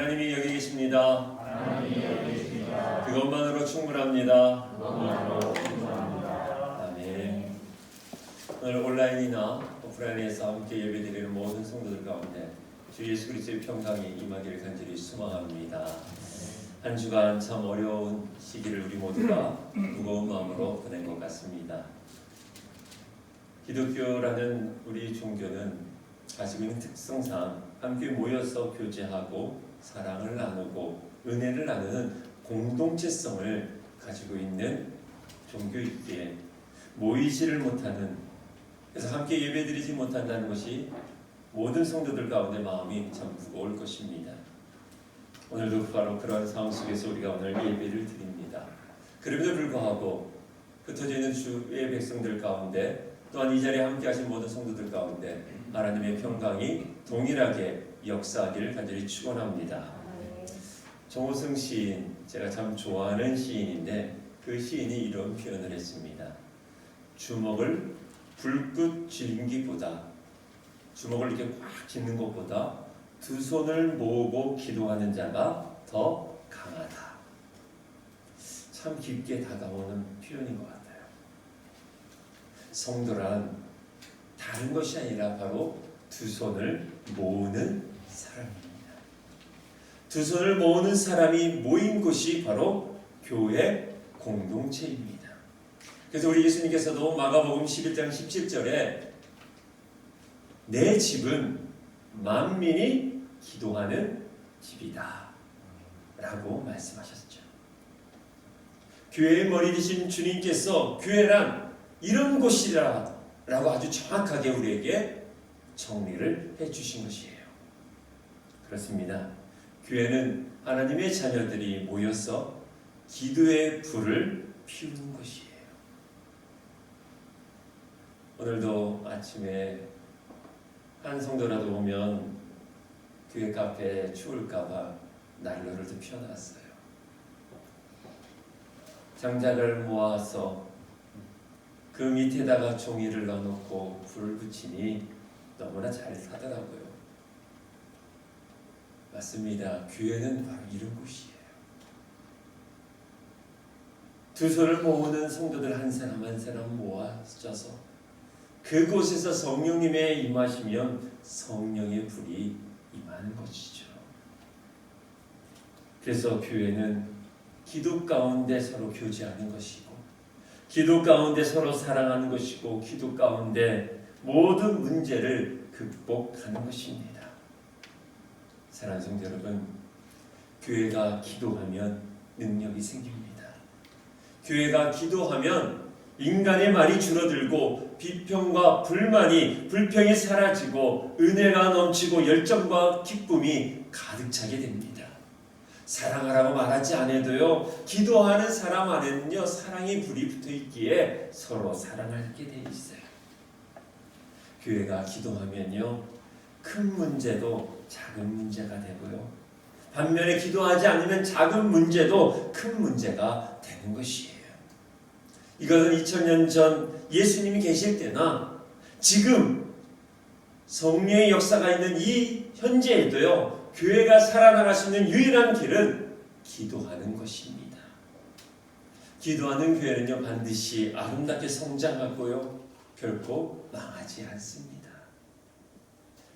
하나님이 여기 계십니다. 그것만으로 충분합니다. 아멘. 오늘 온라인이나 오프라인에서 함께 예배드리는 모든 성도들 가운데 주 예수 그리스도의 평강이 임하기를 간절히 소망합니다. 한 주간 참 어려운 시기를 우리 모두가 무거운 마음으로 보낸 것 같습니다. 기독교라는 우리 종교는 가지고 있는 특성상 함께 모여서 교제하고 사랑을 나누고 은혜를 나누는 공동체성을 가지고 있는 종교이기에 모이지를 못하는, 그래서 함께 예배드리지 못한다는 것이 모든 성도들 가운데 마음이 참 무거울 것입니다. 오늘도 바로 그러한 상황 속에서 우리가 오늘 예배를 드립니다. 그럼에도 불구하고 흩어져 있는 주의 백성들 가운데 또한 이 자리에 함께 하신 모든 성도들 가운데 하나님의 평강이 동일하게 역사하기를 간절히 축원합니다. 정호승 시인, 제가 참 좋아하는 시인인데 그 시인이 이런 표현을 했습니다. 주먹을 불끝 쥐기보다, 주먹을 이렇게 꽉 쥐는 것보다 두 손을 모으고 기도하는 자가 더 강하다. 참 깊게 다가오는 표현인 것 같아요. 성도란 다른 것이 아니라 바로 두 손을 모으는 사람입니다. 두 손을 모으는 사람이 모인 곳이 바로 교회 공동체입니다. 그래서 우리 예수님께서도 마가복음 11장 17절에 내 집은 만민이 기도하는 집이다 라고 말씀하셨죠. 교회의 머리 되신 주님께서 교회란 이런 곳이라 라고 아주 정확하게 우리에게 정리를 해주신 것이에요. 그렇습니다. 교회는 하나님의 자녀들이 모여서 기도의 불을 피우는 것이에요. 오늘도 아침에 한 성도라도 오면 교회 카페에 추울까봐 난로를 좀 펴놨어요. 장작을 모아서 그 밑에다가 종이를 넣어놓고 불을 붙이니 너무나 잘 타더라고요. 맞습니다. 교회는 바로 이런 곳이에요. 두 손을 모으는 성도들 한 사람 한 사람 모아져서 그곳에서 성령님의 임하시면 성령의 불이 임하는 것이죠. 그래서 교회는 기도 가운데 서로 교제하는 것이고, 기도 가운데 서로 사랑하는 것이고, 기도 가운데 모든 문제를 극복하는 것입니다. 사랑하는 성도 여러분, 교회가 기도하면 능력이 생깁니다. 교회가 기도하면 인간의 말이 줄어들고 비평과 불평이 사라지고 은혜가 넘치고 열정과 기쁨이 가득 차게 됩니다. 사랑하라고 말하지 않아도요, 기도하는 사람 안에는요 사랑의 불이 붙어 있기에 서로 사랑하게 돼 있어요. 교회가 기도하면요 큰 문제도 작은 문제가 되고요, 반면에 기도하지 않으면 작은 문제도 큰 문제가 되는 것이에요. 이것은 2000년 전 예수님이 계실 때나 지금 성령의 역사가 있는 이 현재에도요, 교회가 살아나갈 수 있는 유일한 길은 기도하는 것입니다. 기도하는 교회는요 반드시 아름답게 성장하고요 결코 망하지 않습니다.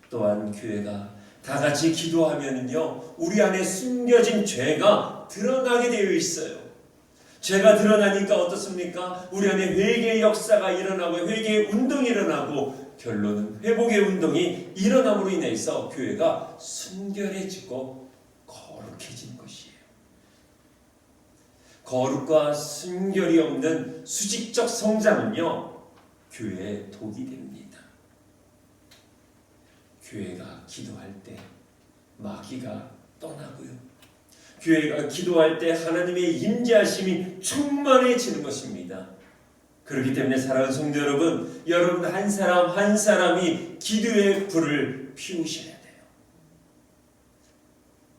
또한 교회가 다 같이 기도하면은요 우리 안에 숨겨진 죄가 드러나게 되어 있어요. 죄가 드러나니까 어떻습니까? 우리 안에 회개의 역사가 일어나고 회개의 운동이 일어나고 결론은 회복의 운동이 일어남으로 인해서 교회가 순결해지고 거룩해진 것이에요. 거룩과 순결이 없는 수직적 성장은요 교회의 독이 됩니다. 교회가 기도할 때 마귀가 떠나고요, 교회가 기도할 때 하나님의 임재하심이 충만해지는 것입니다. 그렇기 때문에 사랑하는 성도 여러분, 여러분 한 사람 한 사람이 기도의 불을 피우셔야 돼요.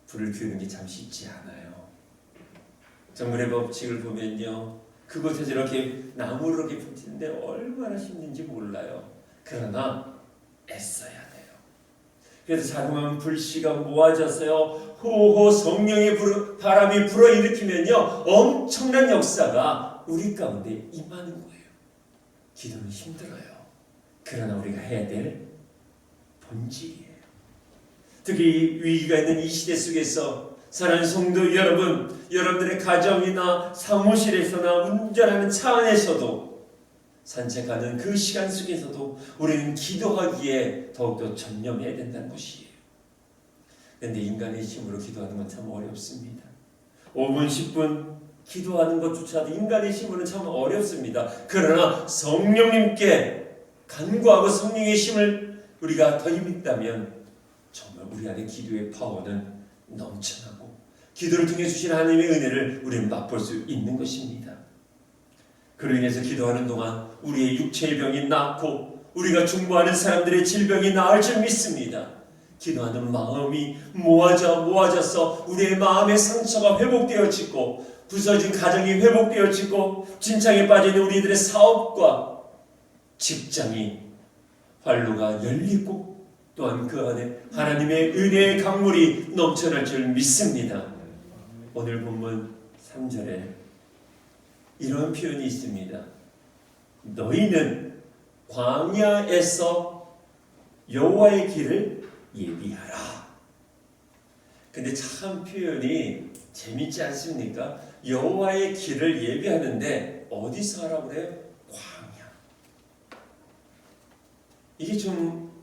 불을 피우는 게 참 쉽지 않아요. 정글의 법칙을 보면요, 그곳에서 이렇게 나무를 이렇게 붙이는데 얼마나 힘든지 몰라요. 그러나 애써야 돼요. 그래서 자그마한 불씨가 모아져서요 호호 성령의 바람이 불어일으키면요 엄청난 역사가 우리 가운데 임하는 거예요. 기도는 힘들어요. 그러나 우리가 해야 될 본질이에요. 특히 위기가 있는 이 시대 속에서 사랑하는 성도 여러분, 여러분들의 가정이나 사무실에서나 운전하는 차 안에서도 산책하는 그 시간 속에서도 우리는 기도하기에 더욱더 전념해야 된다는 것이에요. 그런데 인간의 힘으로 기도하는 건 참 어렵습니다. 5분, 10분 기도하는 것조차도 인간의 힘으로는 참 어렵습니다. 그러나 성령님께 간구하고 성령의 힘을 우리가 더 힘있다면 정말 우리 안에 기도의 파워는 넘쳐나고 기도를 통해 주신 하나님의 은혜를 우리는 맛볼 수 있는 것입니다. 그로 인해서 기도하는 동안 우리의 육체의 병이 낫고 우리가 중보하는 사람들의 질병이 나을 줄 믿습니다. 기도하는 마음이 모아져서 우리의 마음의 상처가 회복되어지고 부서진 가정이 회복되어지고 진창에 빠진 우리들의 사업과 직장이 활로가 열리고 또한 그 안에 하나님의 은혜의 강물이 넘쳐날 줄 믿습니다. 오늘 본문 3절에 이런 표현이 있습니다. 너희는 광야에서 여호와의 길을 예비하라. 근데 참 표현이 재밌지 않습니까? 여호와의 길을 예비하는데 어디서 하라고 그래요? 광야. 이게 좀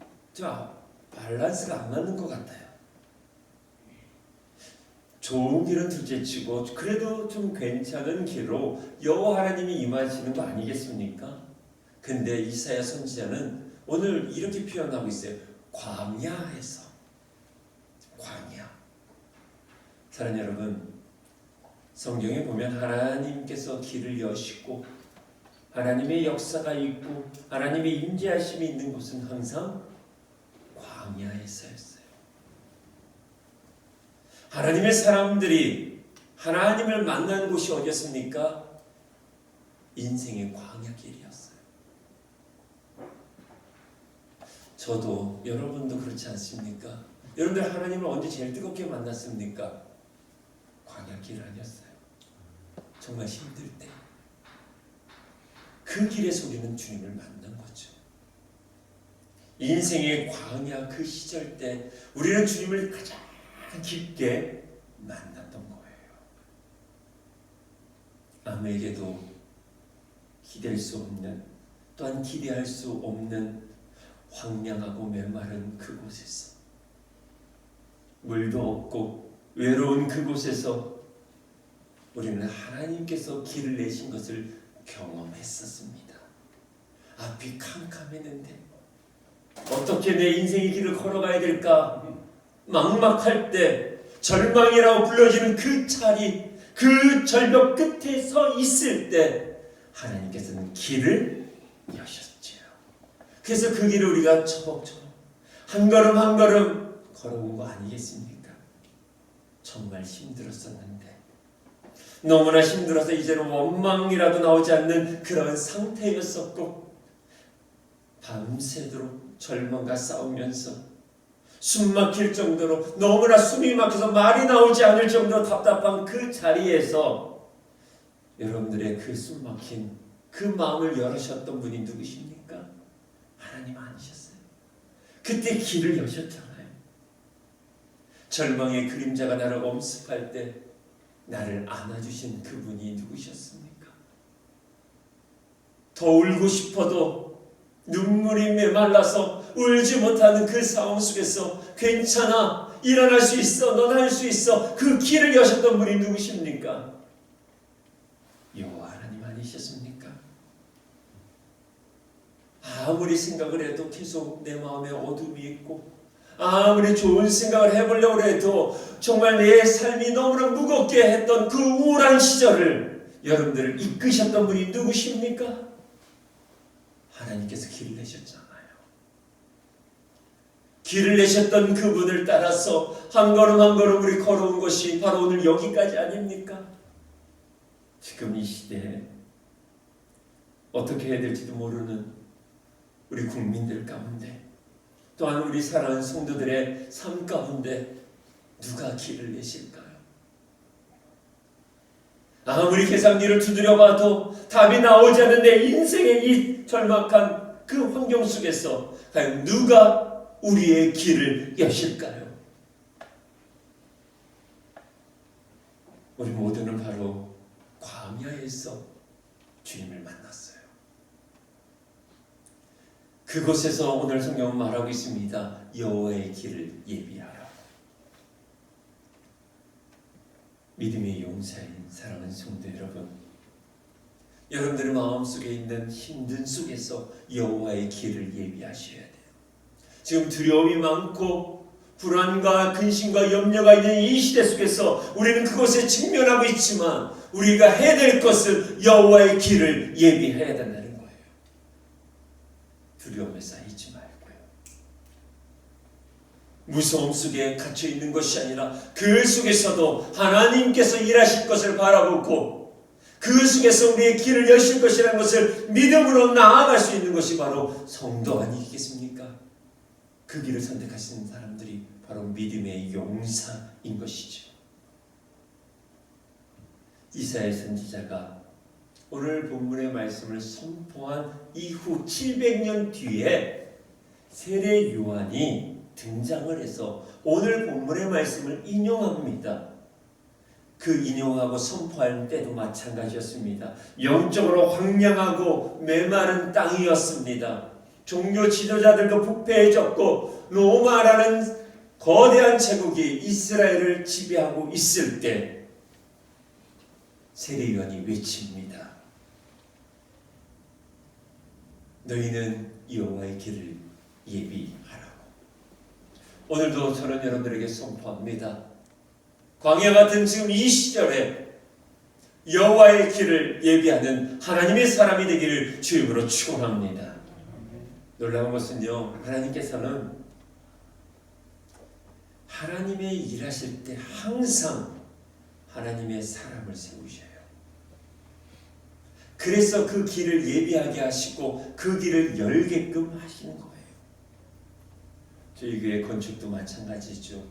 밸런스가 안 맞는 것 같아요. 좋은 길은 둘째치고 그래도 좀 괜찮은 길로 여호와 하나님이 임하시는 거 아니겠습니까? 근데 이사야 선지자는 오늘 이렇게 표현하고 있어요. 광야에서. 광야. 사랑하는 여러분, 성경에 보면 하나님께서 길을 여시고 하나님의 역사가 있고 하나님의 임재하심이 있는 곳은 항상 광야에서였어요. 하나님의 사람들이 하나님을 만난 곳이 어디였습니까? 인생의 광야길이었어요. 저도 여러분도 그렇지 않습니까? 여러분들 하나님을 언제 제일 뜨겁게 만났습니까? 광야길 아니었어요. 정말 힘들 때 그 길에서 우리는 주님을 만난 거죠. 인생의 광야 그 시절 때 우리는 주님을 가장 깊게 만났던 거예요. 아무에게도 기댈 수 없는 또한 기대할 수 없는 황량하고 메마른 그곳에서 물도 없고 외로운 그곳에서 우리는 하나님께서 길을 내신 것을 경험했었습니다. 앞이 캄캄했는데 어떻게 내 인생의 길을 걸어가야 될까? 막막할 때 절망이라고 불러지는 그 자리, 그 절벽 끝에 서 있을 때 하나님께서는 길을 여셨지요. 그래서 그 길을 우리가 처벅처벅 한 걸음 한 걸음 걸어온 거 아니겠습니까? 정말 힘들었었는데 너무나 힘들어서 이제는 원망이라도 나오지 않는 그런 상태였었고 밤새도록 절망과 싸우면서 숨 막힐 정도로 너무나 숨이 막혀서 말이 나오지 않을 정도로 답답한 그 자리에서 여러분들의 그 숨 막힌 그 마음을 열으셨던 분이 누구십니까? 하나님 아니셨어요. 그때 길을 여셨잖아요. 절망의 그림자가 나를 엄습할 때 나를 안아주신 그분이 누구셨습니까? 더 울고 싶어도 눈물이 메말라서 울지 못하는 그 상황 속에서 괜찮아, 일어날 수 있어, 넌 할 수 있어, 그 길을 여셨던 분이 누구십니까? 여호와 하나님 아니셨습니까? 아무리 생각을 해도 계속 내 마음에 어둠이 있고 아무리 좋은 생각을 해보려고 해도 정말 내 삶이 너무나 무겁게 했던 그 우울한 시절을 여러분들을 이끄셨던 분이 누구십니까? 하나님께서 길을 내셨잖아요. 길을 내셨던 그분을 따라서 한 걸음 한 걸음 우리 걸어온 것이 바로 오늘 여기까지 아닙니까? 지금 이 시대에 어떻게 해야 될지도 모르는 우리 국민들 가운데 또한 우리 사랑하는 성도들의 삶 가운데 누가 길을 내실까요? 아무리 계산기를 두드려 봐도 답이 나오지 않는 내 인생의 이 절박한 그 환경 속에서 과연 누가 우리의 길을 여실까요? 우리 모두는 바로 광야에서 주님을 만났어요. 그곳에서 오늘 성경은 말하고 있습니다. 여호와의 길을 예비하라. 믿음의 용사인 사랑하는 성도 여러분, 여러분들의 마음속에 있는 힘든 속에서 여호와의 길을 예비하셔야 돼요. 지금 두려움이 많고 불안과 근심과 염려가 있는 이 시대 속에서 우리는 그것에 직면하고 있지만 우리가 해야 될 것은 여호와의 길을 예비해야 된다는 거예요. 두려움에 쌓이지 말고요. 무서움 속에 갇혀 있는 것이 아니라 그 속에서도 하나님께서 일하실 것을 바라보고 그 속에서 우리의 길을 여실 것이라는 것을 믿음으로 나아갈 수 있는 것이 바로 성도 아니겠습니까? 그 길을 선택하시는 사람들이 바로 믿음의 용사인 것이죠. 이사야 선지자가 오늘 본문의 말씀을 선포한 이후 700년 뒤에 세례 요한이 등장을 해서 오늘 본문의 말씀을 인용합니다. 그 인용하고 선포할 때도 마찬가지였습니다. 영적으로 황량하고 메마른 땅이었습니다. 종교 지도자들도 부패해졌고 로마라는 거대한 제국이 이스라엘을 지배하고 있을 때 세례 요한이 외칩니다. 너희는 여호와의 길을 예비하라고. 오늘도 저는 여러분들에게 선포합니다. 광야 같은 지금 이 시절에 여호와의 길을 예비하는 하나님의 사람이 되기를 주임으로 축원합니다. 놀라운 것은요, 하나님께서는 하나님의 일하실 때 항상 하나님의 사람을 세우셔요. 그래서 그 길을 예비하게 하시고 그 길을 열게끔 하시는 거예요. 저희 교회 건축도 마찬가지죠.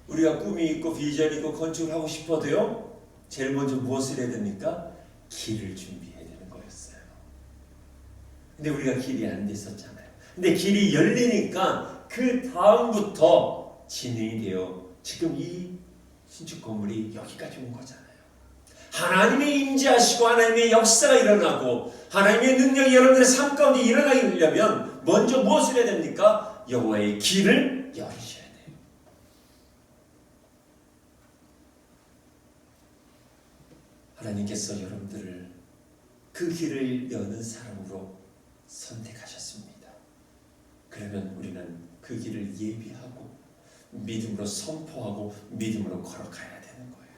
우리가 꿈이 있고 비전이 있고 건축을 하고 싶어도요, 제일 먼저 무엇을 해야 됩니까? 길을 준비해야 되는 거였어요. 근데 우리가 길이 안 됐었잖아요. 근데 길이 열리니까 그 다음부터 진행이 되어 지금 이 신축 건물이 여기까지 온 거잖아요. 하나님의 임재하시고 하나님의 역사가 일어나고 하나님의 능력이 여러분들의 삶 가운데 일어나려면 먼저 무엇을 해야 됩니까? 여호와의 길을 열으셔야 돼요. 하나님께서 여러분들을 그 길을 여는 사람으로 선택하셨습니다. 그러면 우리는 그 길을 예비하고 믿음으로 선포하고 믿음으로 걸어가야 되는 거예요.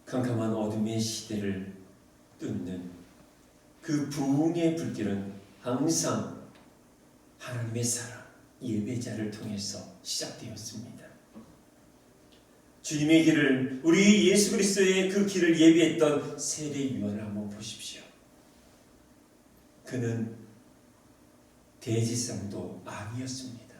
캄캄한 어둠의 시대를 뚫는 그 부흥의 불길은 항상 하나님의 사랑, 예배자를 통해서 시작되었습니다. 주님의 길을, 우리 예수 그리스도의 그 길을 예비했던 세례 요한을 한번 보십시오. 그는 대지상도 아니었습니다.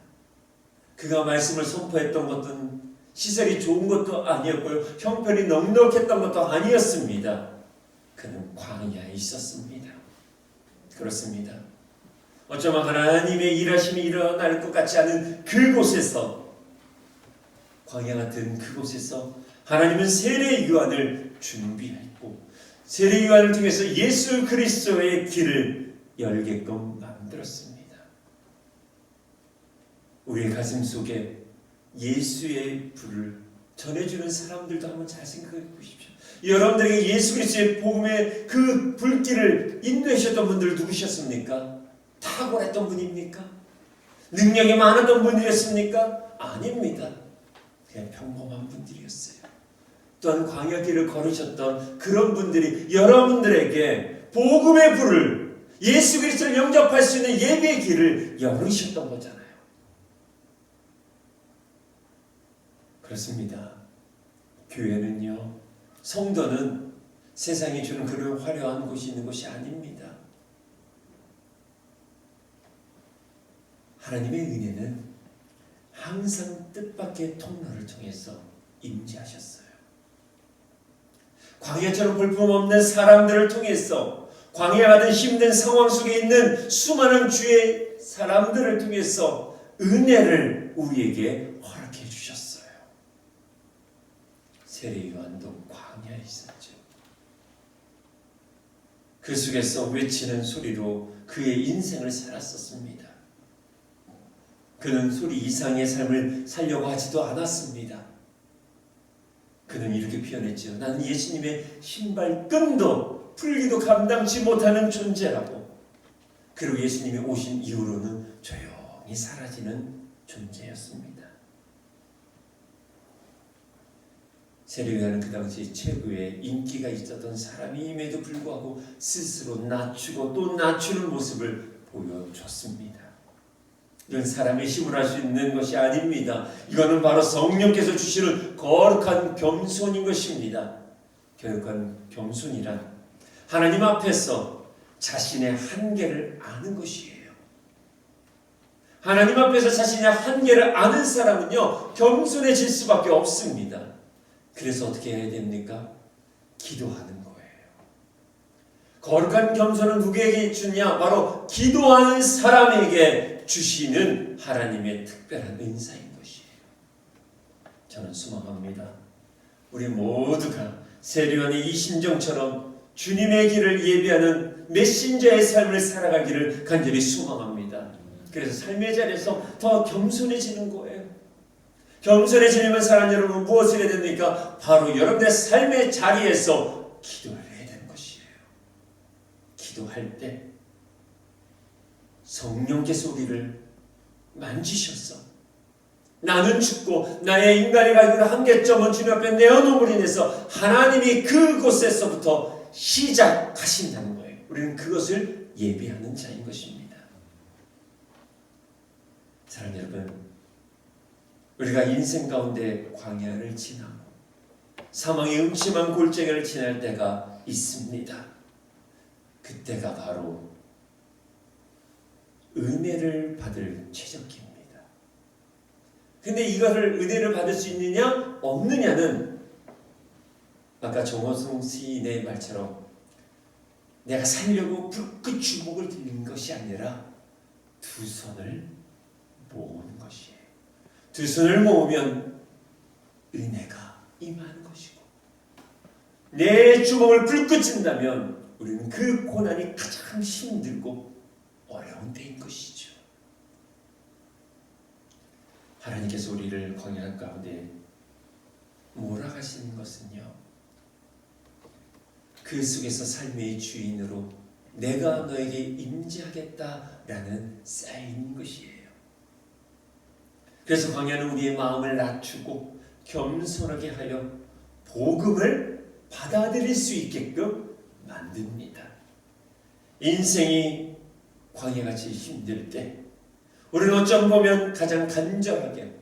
그가 말씀을 선포했던 것은 시설이 좋은 것도 아니었고요. 형편이 넉넉했던 것도 아니었습니다. 그는 광야에 있었습니다. 그렇습니다. 어쩌면 하나님의 일하심이 일어날 것 같지 않은 그곳에서, 광야 같은 그곳에서 하나님은 세례 요한을 준비했고 세례 요한을 통해서 예수 그리스도의 길을 열게끔 만들었습니다. 우리의 가슴 속에 예수의 불을 전해주는 사람들도 한번 잘 생각해 보십시오. 여러분들에게 예수 그리스도의 복음의 그 불길을 인도하셨던 분들 누구셨습니까? 탁월했던 분입니까? 능력이 많았던 분이었습니까? 아닙니다. 그냥 평범한 분들이었어요. 또한 광야길을 걸으셨던 그런 분들이 여러분들에게 복음의 불을, 예수 그리스도를 영접할 수 있는 예배의 길을 열으셨던 거잖아요. 그렇습니다. 교회는요, 성도는 세상이 주는 그런 화려한 곳이 있는 곳이 아닙니다. 하나님의 은혜는 항상 뜻밖의 통로를 통해서 임재하셨어요. 광야처럼 볼품없는 사람들을 통해서, 광야 같은 힘든 상황 속에 있는 수많은 주의 사람들을 통해서 은혜를 우리에게 허락해 주셨어요. 세례 요한도 광야에 있었죠. 그 속에서 외치는 소리로 그의 인생을 살았었습니다. 그는 소리 이상의 삶을 살려고 하지도 않았습니다. 그는 이렇게 표현했죠. 나는 예수님의 신발끈도 풀기도 감당치 못하는 존재라고. 그리고 예수님이 오신 이후로는 조용히 사라지는 존재였습니다. 세례 요한은 그 당시 최고의 인기가 있었던 사람임에도 불구하고 스스로 낮추고 또 낮추는 모습을 보여줬습니다. 이건 사람의 힘으로 할 수 있는 것이 아닙니다. 이거는 바로 성령께서 주시는 거룩한 겸손인 것입니다. 거룩한 겸손이란 하나님 앞에서 자신의 한계를 아는 것이에요. 하나님 앞에서 자신의 한계를 아는 사람은요, 겸손해질 수밖에 없습니다. 그래서 어떻게 해야 됩니까? 기도하는 거예요. 거룩한 겸손은 누구에게 주냐? 바로 기도하는 사람에게 주시는 하나님의 특별한 은사인 것이에요. 저는 소망합니다. 우리 모두가 세례 요한의 이 심정처럼 주님의 길을 예비하는 메신저의 삶을 살아가기를 간절히 소망합니다. 그래서 삶의 자리에서 더 겸손해지는 거예요. 겸손해지려면 사랑 여러분 무엇을 해야 됩니까? 바로 여러분의 삶의 자리에서 기도를 해야 되는 것이에요. 기도할 때 성령께서 우리를 만지셔서 나는 죽고 나의 인간이 가지고 한계점은 주님 앞에 내어놓음으로 인해서 하나님이 그곳에서부터 시작하신다는 거예요. 우리는 그것을 예비하는 자인 것입니다. 사랑하는 여러분, 우리가 인생 가운데 광야를 지나고 사망의 음침한 골짜기를 지날 때가 있습니다. 그때가 바로 은혜를 받을 최적기입니다. 근데 이거를 은혜를 받을 수 있느냐 없느냐는 아까 정호승 시인의 말처럼 내가 살려고 불끈 주먹을 들린 것이 아니라 두 손을 모으는 것이에요. 두 손을 모으면 은혜가 임하는 것이고, 내 주먹을 불끈 쥔다면 우리는 그 고난이 가장 힘들고 어려운 때인 것이죠. 하나님께서 우리를 광야 가운데 몰아가시는 것은요, 그 속에서 삶의 주인으로 내가 너에게 임재하겠다라는 사인인 것이에요. 그래서 광야는 우리의 마음을 낮추고 겸손하게 하여 복음을 받아들일 수 있게끔 만듭니다. 인생이 광야같이 힘들 때 우리는 어쩜 보면 가장 간절하게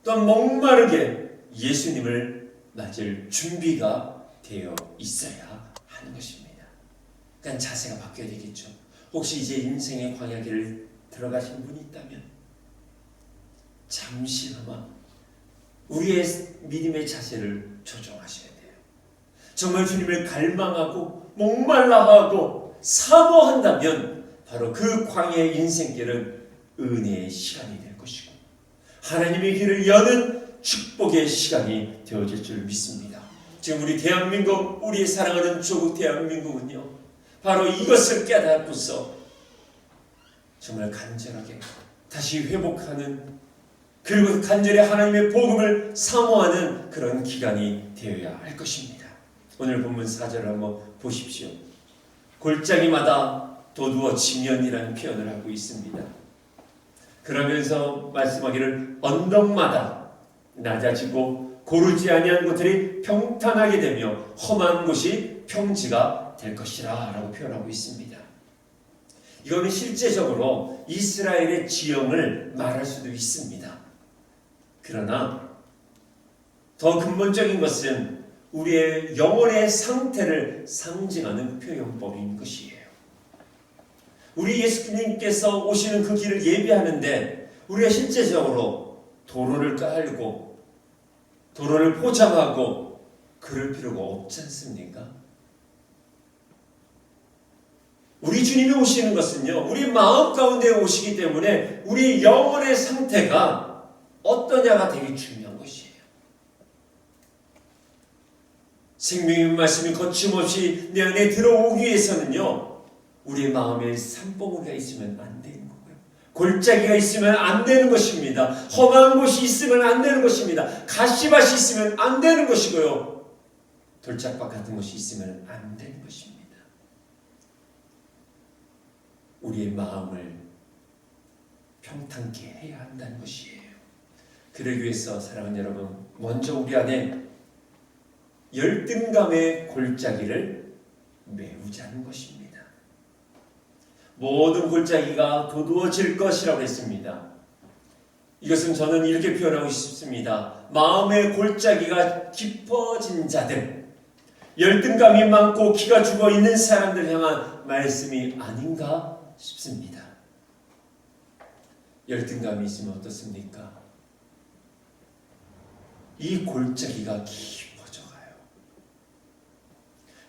또한 목마르게 예수님을 맞을 준비가 되어 있어야 하는 것입니다. 그러니까 자세가 바뀌어야 되겠죠. 혹시 이제 인생의 광야길을 들어가신 분이 있다면 잠시나마 우리의 믿음의 자세를 조정하셔야 돼요. 정말 주님을 갈망하고 목말라하고 사모한다면 바로 그 광야의 인생길은 은혜의 시간이 될 것이고 하나님의 길을 여는 축복의 시간이 되어질 줄 믿습니다. 지금 우리 대한민국, 우리의 사랑하는 조국 대한민국은요, 바로 이것을 깨닫고서 정말 간절하게 다시 회복하는, 그리고 간절히 하나님의 복음을 사모하는 그런 기간이 되어야 할 것입니다. 오늘 본문 4절을 한번 보십시오. 골짜기마다 도두어지면이라는 표현을 하고 있습니다. 그러면서 말씀하기를 언덕마다 낮아지고 고르지 아니한 곳들이 평탄하게 되며 험한 곳이 평지가 될 것이라 라고 표현하고 있습니다. 이거는 실제적으로 이스라엘의 지형을 말할 수도 있습니다. 그러나 더 근본적인 것은 우리의 영혼의 상태를 상징하는 표현법인 것이에요. 우리 예수님께서 오시는 그 길을 예비하는데 우리가 실제적으로 도로를 깔고 도로를 포장하고 그럴 필요가 없지 않습니까? 우리 주님이 오시는 것은요, 우리 마음 가운데 오시기 때문에 우리 영혼의 상태가 어떠냐가 되게 중요한 것이에요. 생명의 말씀이 거침없이 내 안에 들어오기 위해서는요, 우리의 마음에 산봉우리가 있으면 안 되는 거고요. 골짜기가 있으면 안 되는 것입니다. 험한 곳이 있으면 안 되는 것입니다. 가시밭이 있으면 안 되는 것이고요. 돌짝밭 같은 것이 있으면 안 되는 것입니다. 우리의 마음을 평탄케 해야 한다는 것이에요. 그러기 위해서 사랑하는 여러분, 먼저 우리 안에 열등감의 골짜기를 메우자는 것입니다. 모든 골짜기가 도두어질 것이라고 했습니다. 이것은 저는 이렇게 표현하고 싶습니다. 마음의 골짜기가 깊어진 자들, 열등감이 많고 기가 죽어 있는 사람들 향한 말씀이 아닌가 싶습니다. 열등감이 있으면 어떻습니까? 이 골짜기가 깊어져가요.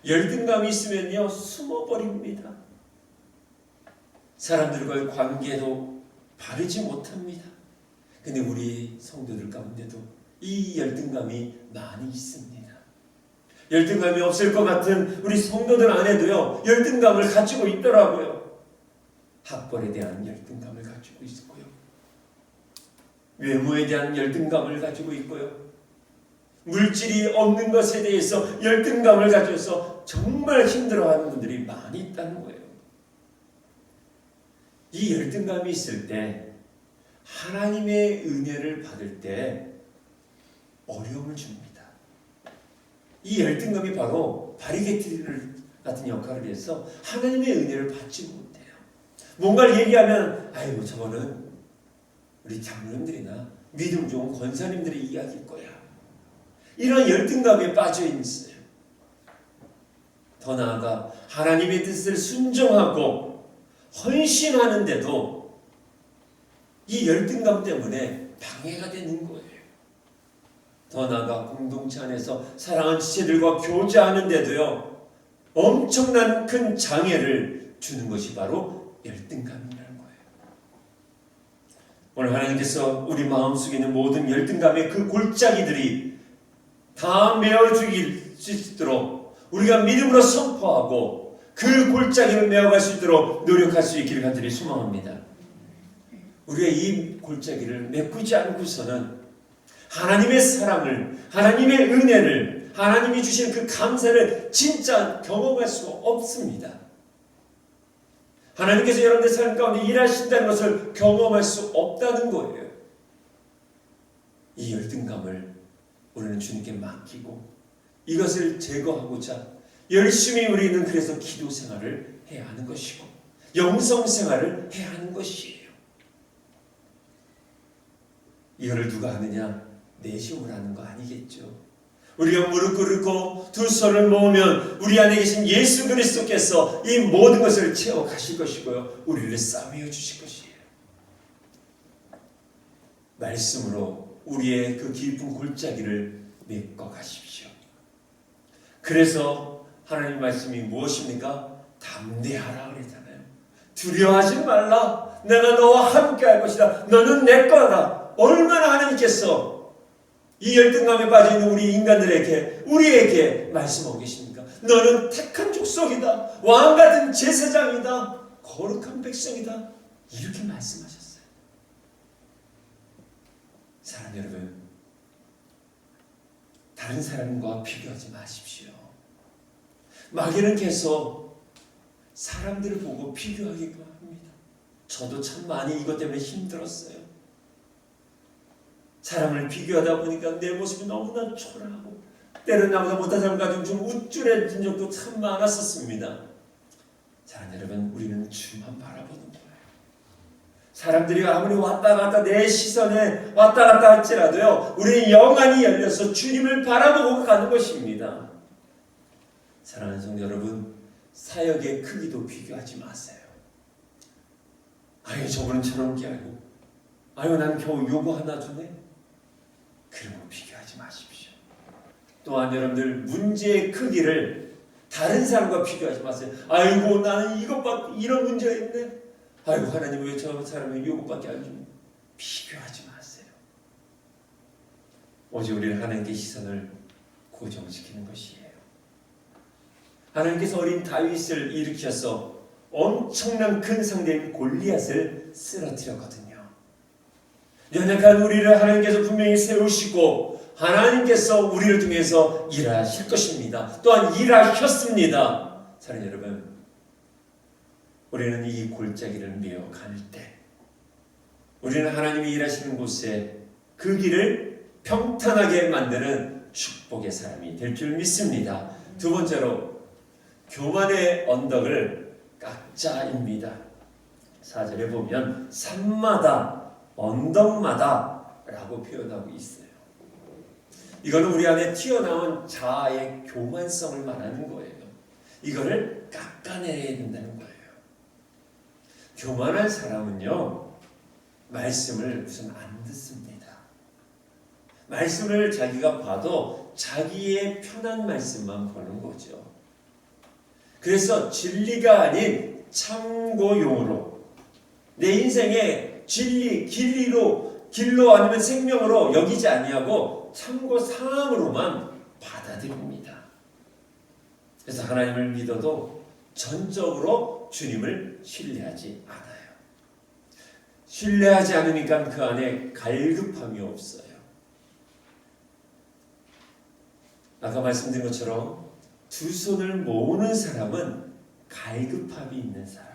열등감이 있으면요, 숨어버립니다. 사람들과의 관계도 바르지 못합니다. 근데 우리 성도들 가운데도 이 열등감이 많이 있습니다. 열등감이 없을 것 같은 우리 성도들 안에도요, 열등감을 가지고 있더라고요. 학벌에 대한 열등감을 가지고 있고요. 외모에 대한 열등감을 가지고 있고요. 물질이 없는 것에 대해서 열등감을 가져서 정말 힘들어하는 분들이 많이 있다는 거예요. 이 열등감이 있을 때 하나님의 은혜를 받을 때 어려움을 줍니다. 이 열등감이 바로 바리게이트 같은 역할을 해서 하나님의 은혜를 받지 못해요. 뭔가를 얘기하면 아이고 저거는 우리 장로님들이나 믿음 좋은 권사님들의 이야기일 거야. 이런 열등감에 빠져 있어요. 더 나아가 하나님의 뜻을 순종하고 헌신하는데도 이 열등감 때문에 방해가 되는 거예요. 더 나아가 공동체 안에서 사랑하는 지체들과 교제하는데도요, 엄청난 큰 장애를 주는 것이 바로 열등감이라는 거예요. 오늘 하나님께서 우리 마음속에 있는 모든 열등감의 그 골짜기들이 다 메어주길 수 있도록 우리가 믿음으로 선포하고 그 골짜기를 메어갈 수 있도록 노력할 수 있기를 간절히 소망합니다. 우리가 이 골짜기를 메꾸지 않고서는 하나님의 사랑을, 하나님의 은혜를, 하나님이 주신 그 감사를 진짜 경험할 수가 없습니다. 하나님께서 여러분의 삶 가운데 일하신다는 것을 경험할 수 없다는 거예요. 이 열등감을 우리는 주님께 맡기고 이것을 제거하고자 열심히 우리는 그래서 기도 생활을 해야 하는 것이고 영성 생활을 해야 하는 것이에요. 이거를 누가 하느냐? 내시 오라는 거 아니겠죠. 우리가 무릎 꿇고 두 손을 모으면 우리 안에 계신 예수 그리스도께서 이 모든 것을 채워 가실 것이고요. 우리를 싸매어 주실 것이에요. 말씀으로 우리의 그 깊은 골짜기를 메꿔 가십시오. 그래서 하나님 말씀이 무엇입니까? 담대하라 그랬잖아요. 두려워하지 말라. 내가 너와 함께 할 것이다. 너는 내 거다. 얼마나 하나님께서 이 열등감에 빠져 있는 우리 인간들에게, 우리에게 말씀하고 계십니까? 너는 택한 족속이다. 왕 같은 제사장이다. 거룩한 백성이다. 이렇게 말씀하셨어요. 사랑 여러분, 다른 사람과 비교하지 마십시오. 마귀는 계속 사람들을 보고 비교하기도 합니다. 저도 참 많이 이것 때문에 힘들었어요. 사람을 비교하다 보니까 내 모습이 너무나 초라하고 때로는 나보다 못한 사람 가지고 좀 우쭐해진 적도 참 많았었습니다. 사랑 여러분, 우리는 주만 바라보는 거예요. 사람들이 아무리 왔다 갔다 내 시선에 왔다 갔다 할지라도요, 우리의 영안이 열려서 주님을 바라보고 가는 것입니다. 사랑하는 성도 여러분, 사역의 크기도 비교하지 마세요. 아유, 저분은 저런 게 아니고 아유, 난 겨우 요거 하나 주네. 그런 거 비교하지 마십시오. 또한 여러분들 문제의 크기를 다른 사람과 비교하지 마세요. 아이고, 나는 이것밖에 이런 문제가 있네. 아이고, 하나님 왜 저 사람은 이것밖에 안 주니? 비교하지 마세요. 오직 우리는 하나님께 시선을 고정시키는 것이에요. 하나님께서 어린 다윗을 일으켜서 엄청난 큰 상대인 골리앗을 쓰러뜨렸거든요. 연약한 우리를 하나님께서 분명히 세우시고 하나님께서 우리를 통해서 일하실 것입니다. 또한 일하셨습니다. 사랑하는 여러분, 우리는 이 골짜기를 메어 갈 때 우리는 하나님이 일하시는 곳에 그 길을 평탄하게 만드는 축복의 사람이 될 줄 믿습니다. 두 번째로 교만의 언덕을 깎자입니다. 4절에 보면 산마다 언덕마다 라고 표현하고 있어요. 이거는 우리 안에 튀어나온 자아의 교만성을 말하는 거예요. 이거를 깎아내야 된다는 거예요. 교만한 사람은요, 말씀을 우선 안 듣습니다. 말씀을 자기가 봐도 자기의 편한 말씀만 보는 거죠. 그래서 진리가 아닌 참고용으로 내 인생의 진리, 길로 아니면 생명으로 여기지 아니하고 참고사항으로만 받아들입니다. 그래서 하나님을 믿어도 전적으로 주님을 신뢰하지 않아요. 신뢰하지 않으니까 그 안에 갈급함이 없어요. 아까 말씀드린 것처럼 두 손을 모으는 사람은 갈급함이 있는 사람이에요.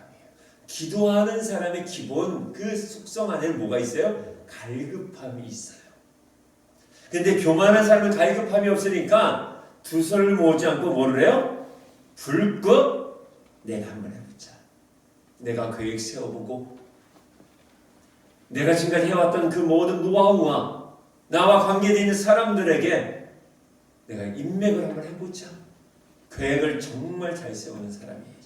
기도하는 사람의 기본 그 속성 안에 뭐가 있어요? 갈급함이 있어요. 근데 교만한 사람은 갈급함이 없으니까 두 손을 모으지 않고 뭐를 해요? 불껏 내가 한번 해보자. 내가 계획 세워보고 내가 지금까지 해왔던 그 모든 노하우와 나와 관계되어 있는 사람들에게 내가 인맥을 한번 해보자. 계획을 정말 잘 세우는 사람이에요.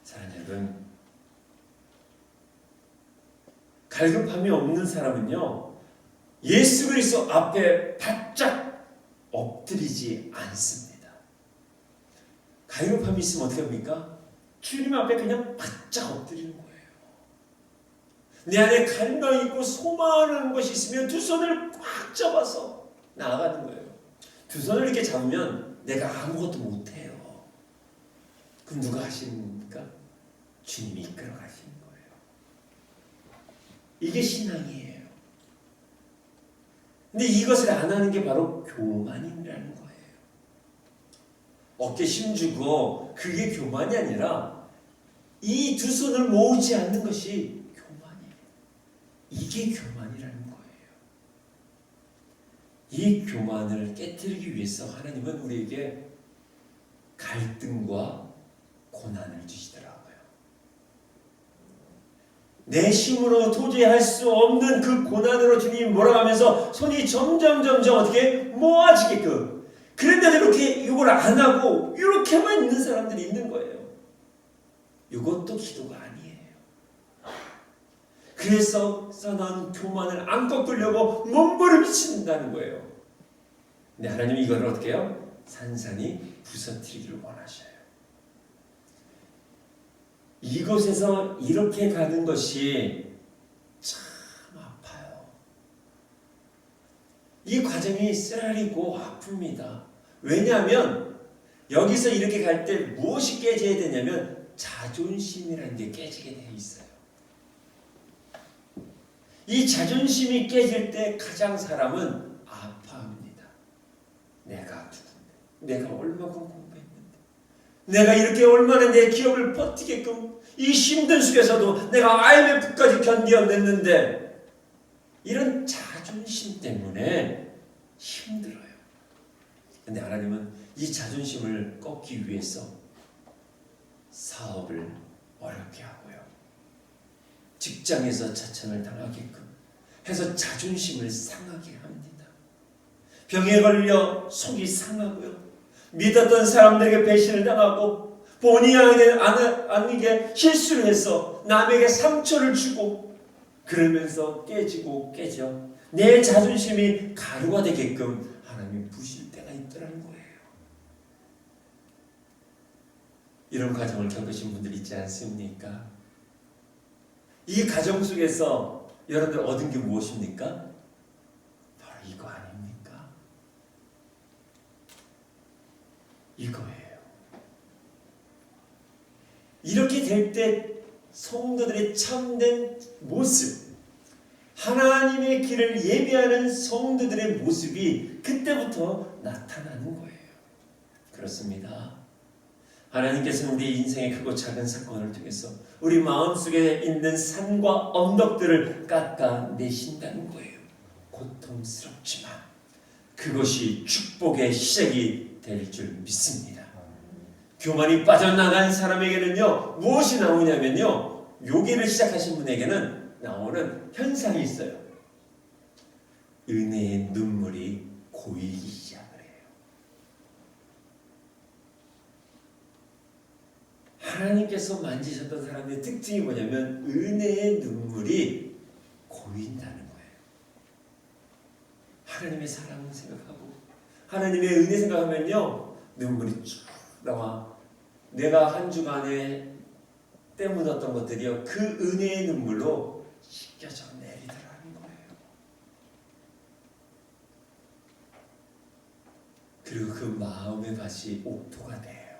사랑하는 여러분, 갈급함이 없는 사람은요, 예수 그리스도 앞에 바짝 엎드리지 않습니다. 갈급함이 있으면 어떻게 합니까? 주님 앞에 그냥 바짝 엎드리는 거예요. 내 안에 갈망이 있고 소망하는 것이 있으면 두 손을 꽉 잡아서 나아가는 거예요. 두 손을 이렇게 잡으면 내가 아무것도 못해요. 그럼 누가 하십니까? 주님이 이끌어 가시는 거예요. 이게 신앙이에요. 근데 이것을 안 하는 게 바로 교만이라는 거예요. 어깨 힘주고 그게 교만이 아니라 이 두 손을 모으지 않는 것이 교만이에요. 이게 교만이라는 거예요. 이 교만을 깨뜨리기 위해서 하나님은 우리에게 갈등과 고난을 주시더라고요. 내 힘으로 도저히 할 수 없는 그 고난으로 주님이 몰아가면서 손이 점점 어떻게 모아지게끔. 그런데도 이렇게 이걸 안 하고 이렇게만 있는 사람들이 있는 거예요. 이것도 기도가 아니에요. 그래서 난 교만을 안 꺾으려고 몸부림친다는 거예요. 근데 하나님이 이걸 어떻게 해요? 산산이 부서뜨리기를 원하셔요. 이곳에서 이렇게 가는 것이 참 아파요. 이 과정이 쓰라리고 아픕니다. 왜냐하면 여기서 이렇게 갈 때 무엇이 깨져야 되냐면 자존심이라는 게 깨지게 되어 있어요. 이 자존심이 깨질 때 가장 사람은 아파합니다. 내가 누군데? 내가 얼마큼 공부했는데? 내가 이렇게 얼마나 내 기업을 버티게끔 이 힘든 속에서도 내가 IMF까지 견뎌냈는데 이런 자존심 때문에 힘들어요. 근데 하나님은 이 자존심을 꺾기 위해서 사업을 어렵게 하고요. 직장에서 자천을 당하게끔 해서 자존심을 상하게 합니다. 병에 걸려 속이 상하고요. 믿었던 사람들에게 배신을 당하고 본의 아니게 실수를 해서 남에게 상처를 주고 그러면서 깨지고 깨져 내 자존심이 가루가 되게끔 하나님이 부실 때가 있더라는 거예요. 이런 과정을 겪으신 분들 있지 않습니까? 이 과정 속에서 여러분들 얻은 게 무엇입니까? 바로 이거 아닙니까? 이거예요. 이렇게 될 때 성도들의 참된 모습, 하나님의 길을 예비하는 성도들의 모습이 그때부터 나타나는 거예요. 그렇습니다. 하나님께서는 우리 인생의 크고 작은 사건을 통해서 우리 마음속에 있는 산과 언덕들을 깎아내신다는 거예요. 고통스럽지만 그것이 축복의 시작이 될 줄 믿습니다. 교만이 빠져나간 사람에게는요, 무엇이 나오냐면요, 요기를 시작하신 분에게는 나오는 현상이 있어요. 은혜의 눈물이 고이기 시작을 해요. 하나님께서 만지셨던 사람의 특징이 뭐냐면 은혜의 눈물이 고인다는 거예요. 하나님의 사랑을 생각하고 하나님의 은혜 생각하면요, 눈물이 쭉 나와. 내가 한 주간에 때 묻었던 것들이요, 그 은혜의 눈물로 씻겨져 내리더라는 거예요. 그리고 그 마음의 밭이 옥토가 돼요.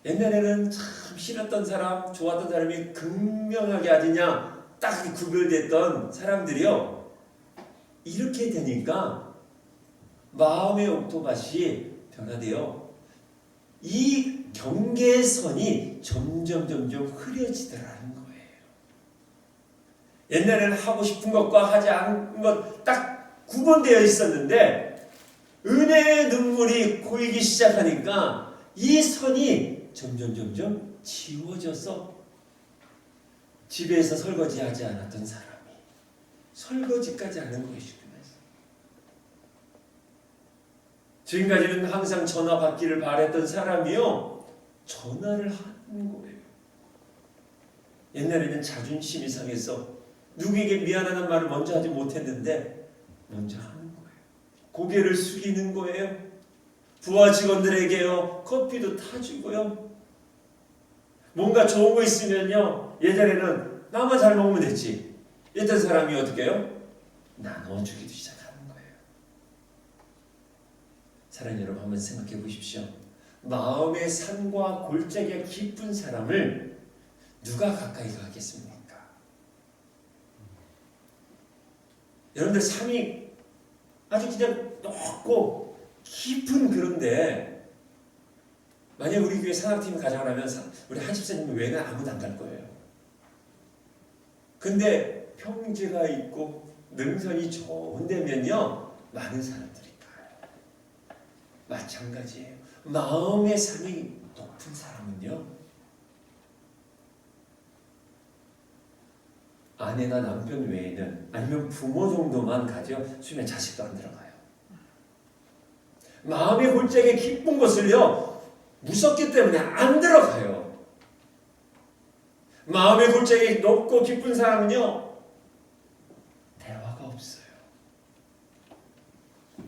옛날에는 참 싫었던 사람, 좋았던 사람이 극명하게 아주 그냥 딱 구별됐던 사람들이요, 이렇게 되니까 마음의 옥토밭이 변화돼요. 이 경계선이 점점 흐려지더라는 거예요. 옛날에는 하고 싶은 것과 하지 않은 것 딱 구분되어 있었는데 은혜의 눈물이 고이기 시작하니까 이 선이 점점 지워져서 집에서 설거지하지 않았던 사람이 설거지까지 하는 것이구나. 지금까지는 항상 전화 받기를 바랬던 사람이요, 전화를 하는 거예요. 옛날에는 자존심이 상해서 누구에게 미안하다는 말을 먼저 하지 못했는데 먼저 하는 거예요. 고개를 숙이는 거예요. 부하 직원들에게요, 커피도 타주고요. 뭔가 좋은 거 있으면요, 예전에는 나만 잘 먹으면 됐지, 이랬던 사람이 어떻게 해요? 나눠주기도 시작합니다. 사랑하는 여러분, 한번 생각해 보십시오. 마음의 산과 골짜기가 깊은 사람을 누가 가까이 가겠습니까? 여러분들, 산이 아주 그냥 높고 깊은 그런데 만약 우리 교회 산악팀을 가자고 하면 우리 한 집사님 외에는 아무도 안 갈 거예요. 근데 평지가 있고 능선이 좋은 데면요, 많은 사람들이 마찬가지예요. 마음의 산이 높은 사람은요, 아내나 남편 외에는, 아니면 부모 정도만 가죠. 수면 자식도 안 들어가요. 마음의 골짜기에 깊은 것을요, 무섭기 때문에 안 들어가요. 마음의 골짜기 높고 깊은 사람은요, 대화가 없어요.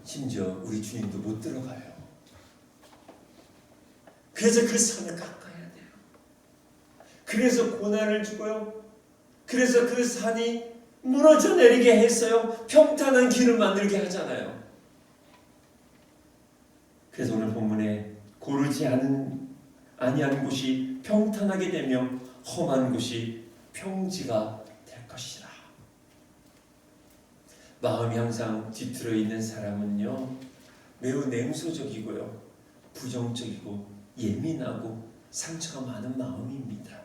심지어 우리 주님도 못 들어가요. 그래서 그 산을 깎아야 돼요. 그래서 고난을 주고요. 그래서 그 산이 무너져 내리게 했어요. 평탄한 길을 만들게 하잖아요. 그래서 오늘 본문에 고르지 아니한 곳이 평탄하게 되며 험한 곳이 평지가 될 것이라. 마음이 항상 뒤틀어 있는 사람은요, 매우 냉소적이고요, 부정적이고 예민하고 상처가 많은 마음입니다.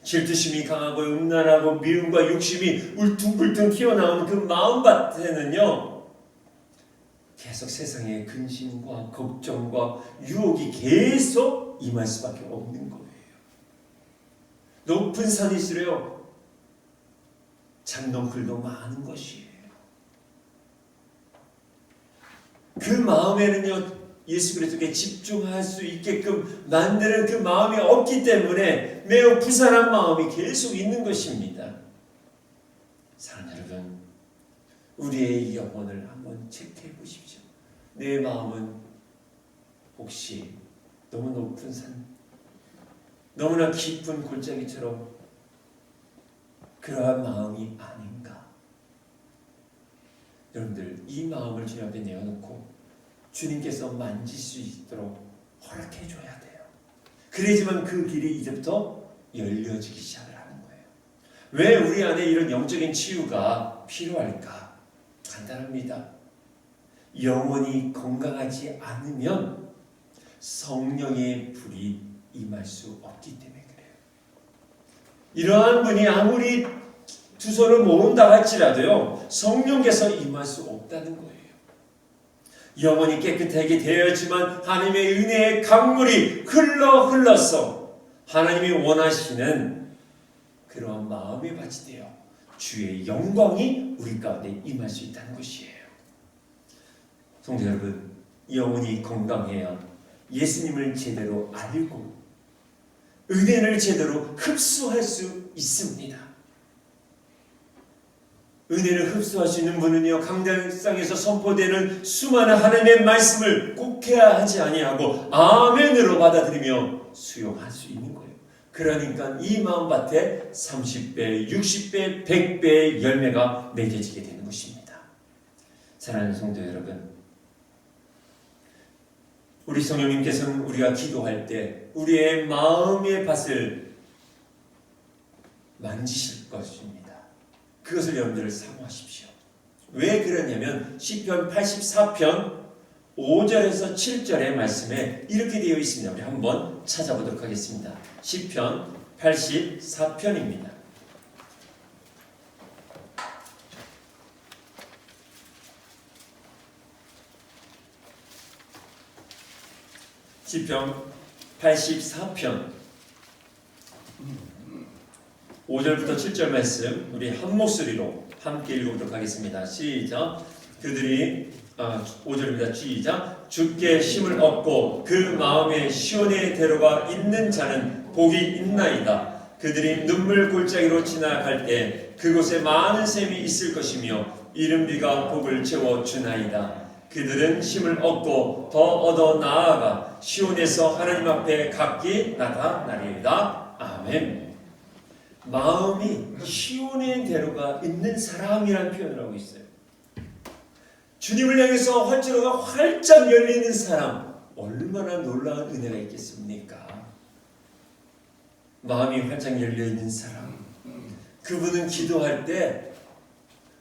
질투심이 강하고 음란하고 미움과 욕심이 울퉁불퉁 튀어나온 그 마음밭에는요, 계속 세상의 근심과 걱정과 유혹이 계속 임할 수밖에 없는 거예요. 높은 산일수록 잔덩굴도 많은 것이에요. 그 마음에는요, 예수 그리스도께 집중할 수 있게끔 만드는 그 마음이 없기 때문에 매우 부산한 마음이 계속 있는 것입니다. 사랑하는 여러분, 우리의 영혼을 한번 체크해 보십시오. 내 마음은 혹시 너무 높은 산, 너무나 깊은 골짜기처럼 그러한 마음이 아닌가? 여러분들, 이 마음을 주님 앞에 내어놓고 주님께서 만질 수 있도록 허락해 줘야 돼요. 그래야지만 그 길이 이제부터 열려지기 시작을 하는 거예요. 왜 우리 안에 이런 영적인 치유가 필요할까? 간단합니다. 영혼이 건강하지 않으면 성령의 불이 임할 수 없기 때문에 그래요. 이러한 분이 아무리 두 손을 모은다 할지라도요, 성령께서 임할 수 없다는 거예요. 영혼이 깨끗하게 되어야지만 하나님의 은혜의 강물이 흘러서 하나님이 원하시는 그러한 마음의 밭이 되어 주의 영광이 우리 가운데 임할 수 있다는 것이에요. 성도 여러분, 영혼이 건강해야 예수님을 제대로 알고 은혜를 제대로 흡수할 수 있습니다. 은혜를 흡수할 수 있는 분은요, 강단상에서 선포되는 수많은 하나님의 말씀을 꼭해하지 아니하고 아멘으로 받아들이며 수용할 수 있는 거예요. 그러니까 이 마음밭에 30배, 60배, 100배의 열매가 맺어지게 되는 것입니다. 사랑하는 성도 여러분, 우리 성령님께서는 우리가 기도할 때 우리의 마음의 밭을 만지실 것입니다. 그것을 여러분들 사모하십시오. 왜 그러냐면 시편 84편 5절에서 7절의 말씀에 이렇게 되어 있습니다. 우리 한번 찾아보도록 하겠습니다. 시편 84편입니다. 시편 84편 5절부터 7절 말씀 우리 한 목소리로 함께 읽어보도록 하겠습니다. 시작. 그들이 5절입니다. 시작. 주께 힘을 얻고 그 마음에 시온의 대로가 있는 자는 복이 있나이다. 그들이 눈물 골짜기로 지나갈 때 그곳에 많은 샘이 있을 것이며 이른 비가 복을 채워 주나이다. 그들은 힘을 얻고 더 얻어 나아가 시온에서 하나님 앞에 각기 나타나리이다. 아멘. 마음이 시온의 대로가 있는 사람이라는 표현을 하고 있어요. 주님을 향해서 활주로가 활짝 열리는 사람, 얼마나 놀라운 은혜가 있겠습니까? 마음이 활짝 열려있는 사람, 그분은 기도할 때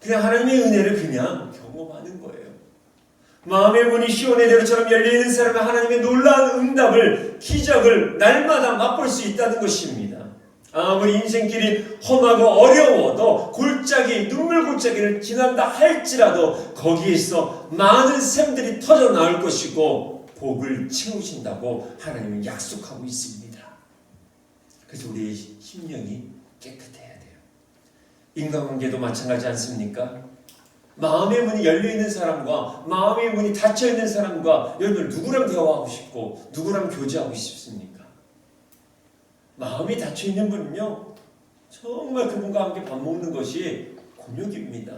그냥 하나님의 은혜를 그냥 경험하는 거예요. 마음의 문이 시온의 대로처럼 열려있는 사람은 하나님의 놀라운 응답을, 기적을 날마다 맛볼 수 있다는 것입니다. 아무리 인생길이 험하고 어려워도 골짜기, 눈물 골짜기를 지난다 할지라도 거기에서 많은 샘들이 터져 나올 것이고 복을 채우신다고 하나님은 약속하고 있습니다. 그래서 우리의 심령이 깨끗해야 돼요. 인간관계도 마찬가지 않습니까? 마음의 문이 열려있는 사람과 마음의 문이 닫혀있는 사람과 여러분 누구랑 대화하고 싶고 누구랑 교제하고 싶습니까? 마음이 닫혀있는 분은요, 정말 그분과 함께 밥 먹는 것이 곤욕입니다.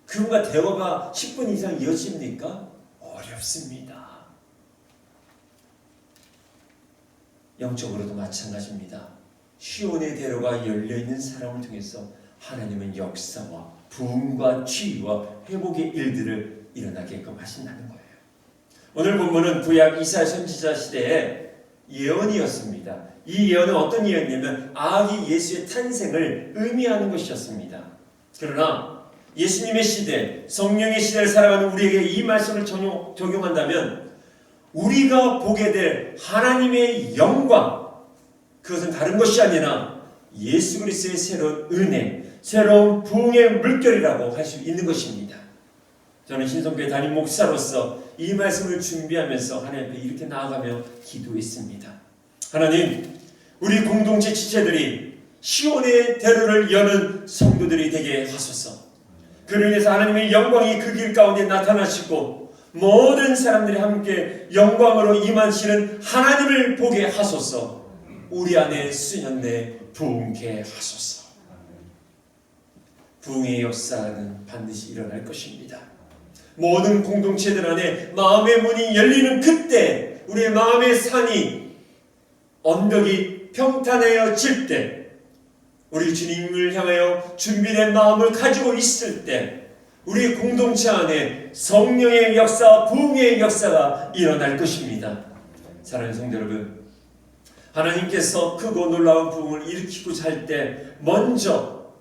그분과 대화가 10분 이상 이어집니까? 어렵습니다. 영적으로도 마찬가지입니다. 시온의 대로가 열려있는 사람을 통해서 하나님은 역사와 부흥과 치유와 회복의 일들을 일어나게끔 하신다는 거예요. 오늘 본문은 구약 이사야 선지자 시대에 예언이었습니다. 이 예언은 어떤 예언이냐면 아기 예수의 탄생을 의미하는 것이었습니다. 그러나 예수님의 시대, 성령의 시대를 살아가는 우리에게 이 말씀을 적용한다면 우리가 보게 될 하나님의 영광, 그것은 다른 것이 아니라 예수 그리스도의 새로운 은혜, 새로운 부흥의 물결이라고 할 수 있는 것입니다. 저는 신성교회 담임 목사로서 이 말씀을 준비하면서 하나님 앞에 이렇게 나아가며 기도했습니다. 하나님, 우리 공동체 지체들이 시온의 대로를 여는 성도들이 되게 하소서. 그로 인해서 하나님의 영광이 그 길 가운데 나타나시고 모든 사람들이 함께 영광으로 임하시는 하나님을 보게 하소서. 우리 안에 수년내 부흥케 하소서. 부흥의 역사는 반드시 일어날 것입니다. 모든 공동체들 안에 마음의 문이 열리는 그때, 우리의 마음의 산이, 언덕이 평탄해질 때, 우리 주님을 향하여 준비된 마음을 가지고 있을 때, 우리 공동체 안에 성령의 역사, 부흥의 역사가 일어날 것입니다. 사랑하는 성도 여러분, 하나님께서 크고 놀라운 부흥을 일으키고자 할 때 먼저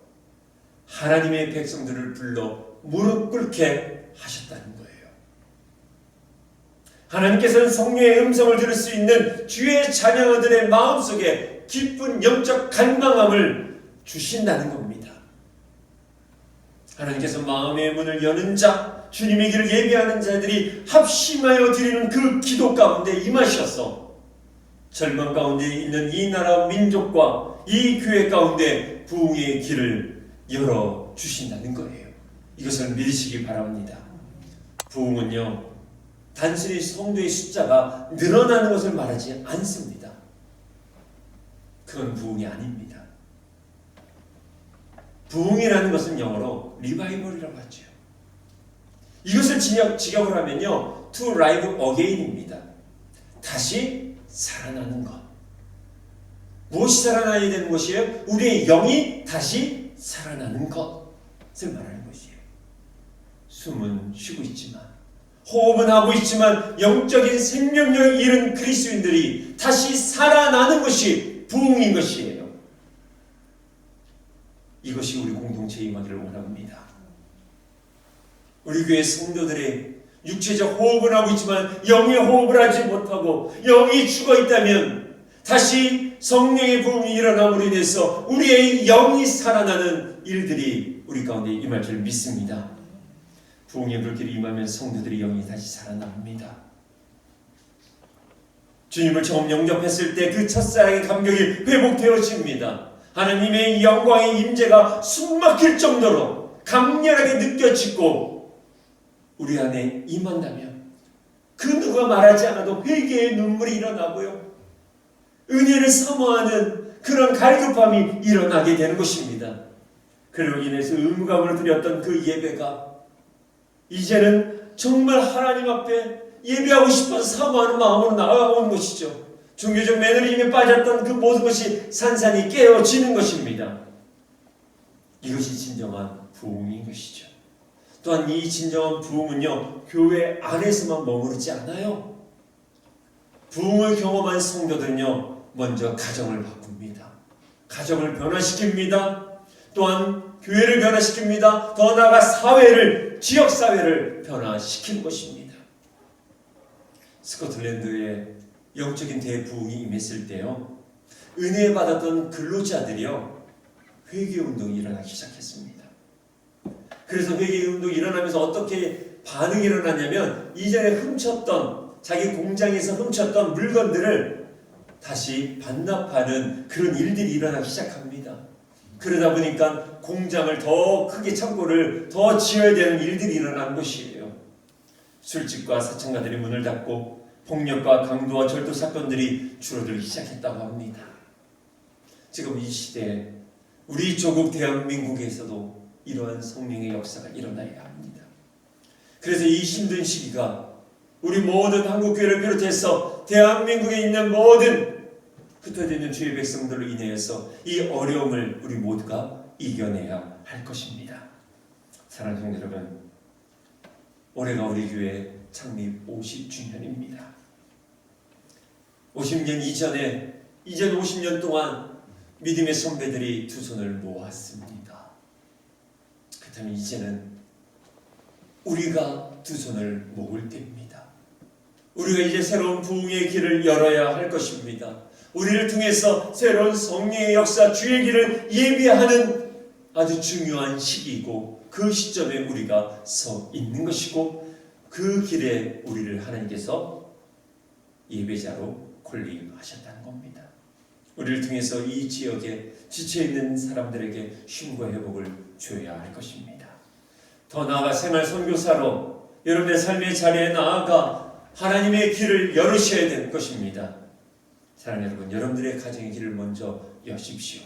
하나님의 백성들을 불러 무릎 꿇게 하셨다는 거예요. 하나님께서는 성령의 음성을 들을 수 있는 주의 자녀들의 마음속에 깊은 영적 갈망함을 주신다는 겁니다. 하나님께서 마음의 문을 여는 자, 주님의 길을 예비하는 자들이 합심하여 드리는 그 기도 가운데 임하셔서 절망 가운데 있는 이 나라 민족과 이 교회 가운데 부흥의 길을 열어주신다는 거예요. 이것을 믿으시기 바랍니다. 부흥은요, 단순히 성도의 숫자가 늘어나는 것을 말하지 않습니다. 그건 부흥이 아닙니다. 부흥이라는 것은 영어로 리바이벌이라고 하죠. 이것을 직역을 하면요, to rise again입니다. 다시 살아나는 것. 무엇이 살아나야 되는 것이에요? 우리의 영이 다시 살아나는 것을 말하는 것이에요. 숨은 쉬고 있지만, 호흡은 하고 있지만 영적인 생명력을 잃은 그리스도인들이 다시 살아나는 것이 부흥인 것이에요. 이것이 우리 공동체에 임하기를 원합니다. 우리 교회 성도들의 육체적 호흡을 하고 있지만 영의 호흡을 하지 못하고 영이 죽어 있다면 다시 성령의 부흥이 일어남으로 인해서 우리의 영이 살아나는 일들이 우리 가운데 임할 줄 믿습니다. 부흥의 불길이 임하면 성도들의 영이 다시 살아납니다. 주님을 처음 영접했을 때 그 첫사랑의 감격이 회복되어집니다. 하나님의 영광의 임재가 숨막힐 정도로 강렬하게 느껴지고 우리 안에 임한다면 그 누가 말하지 않아도 회개의 눈물이 일어나고요, 은혜를 사모하는 그런 갈급함이 일어나게 되는 것입니다. 그로 인해서 의무감으로 드렸던 그 예배가 이제는 정말 하나님 앞에 예배하고 싶어서 사모하는 마음으로 나아가는 것이죠. 종교적 매너리즘에 빠졌던 그 모든 것이 산산이 깨어지는 것입니다. 이것이 진정한 부흥인 것이죠. 또한 이 진정한 부흥은요, 교회 안에서만 머무르지 않아요. 부흥을 경험한 성도들은요, 먼저 가정을 바꿉니다. 가정을 변화시킵니다. 또한 교회를 변화시킵니다. 더 나아가 사회를, 지역사회를 변화시키는 것입니다. 스코틀랜드에 영적인 대부흥이 임했을 때요, 은혜 받았던 근로자들이요, 회개운동이 일어나기 시작했습니다. 그래서 회개운동이 일어나면서 어떻게 반응이 일어나냐면 이전에 훔쳤던, 자기 공장에서 훔쳤던 물건들을 다시 반납하는 그런 일들이 일어나기 시작합니다. 그러다 보니까 공장을 더 크게, 창고를 더 지어야 되는 일들이 일어난 것이에요. 술집과 사창가들이 문을 닫고 폭력과 강도와 절도 사건들이 줄어들기 시작했다고 합니다. 지금 이 시대에 우리 조국 대한민국에서도 이러한 성령의 역사가 일어나야 합니다. 그래서 이 힘든 시기가 우리 모든 한국교회를 비롯해서 대한민국에 있는 모든 흩어져 있는 주의 백성들로 인해서 이 어려움을 우리 모두가 이겨내야 할 것입니다. 사랑하는 성도 여러분, 올해가 우리 교회 창립 50주년입니다. 50년 이전 50년 동안 믿음의 선배들이 두 손을 모았습니다. 그렇다면 이제는 우리가 두 손을 모을 때입니다. 우리가 이제 새로운 부흥의 길을 열어야 할 것입니다. 우리를 통해서 새로운 성령의 역사, 주의 길을 예비하는 아주 중요한 시기이고, 그 시점에 우리가 서 있는 것이고, 그 길에 우리를 하나님께서 예배자로 콜링하셨다는 겁니다. 우리를 통해서 이 지역에 지쳐있는 사람들에게 쉼과 회복을 줘야 할 것입니다. 더 나아가 생활 선교사로 여러분의 삶의 자리에 나아가 하나님의 길을 열으셔야 되는 것입니다. 사랑하는 여러분, 여러분들의 가정의 길을 먼저 여십시오.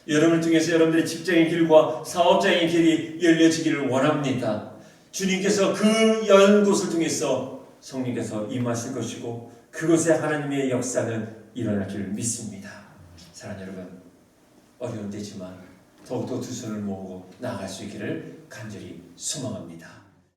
여러분을 통해서 여러분들의 직장의 길과 사업장의 길이 열려지기를 원합니다. 주님께서 그 연 곳을 통해서 성령께서 임하실 것이고 그곳에 하나님의 역사는 일어날 줄 믿습니다. 사랑하는 여러분, 어려운 때지만 더욱더 두 손을 모으고 나아갈 수 있기를 간절히 소망합니다.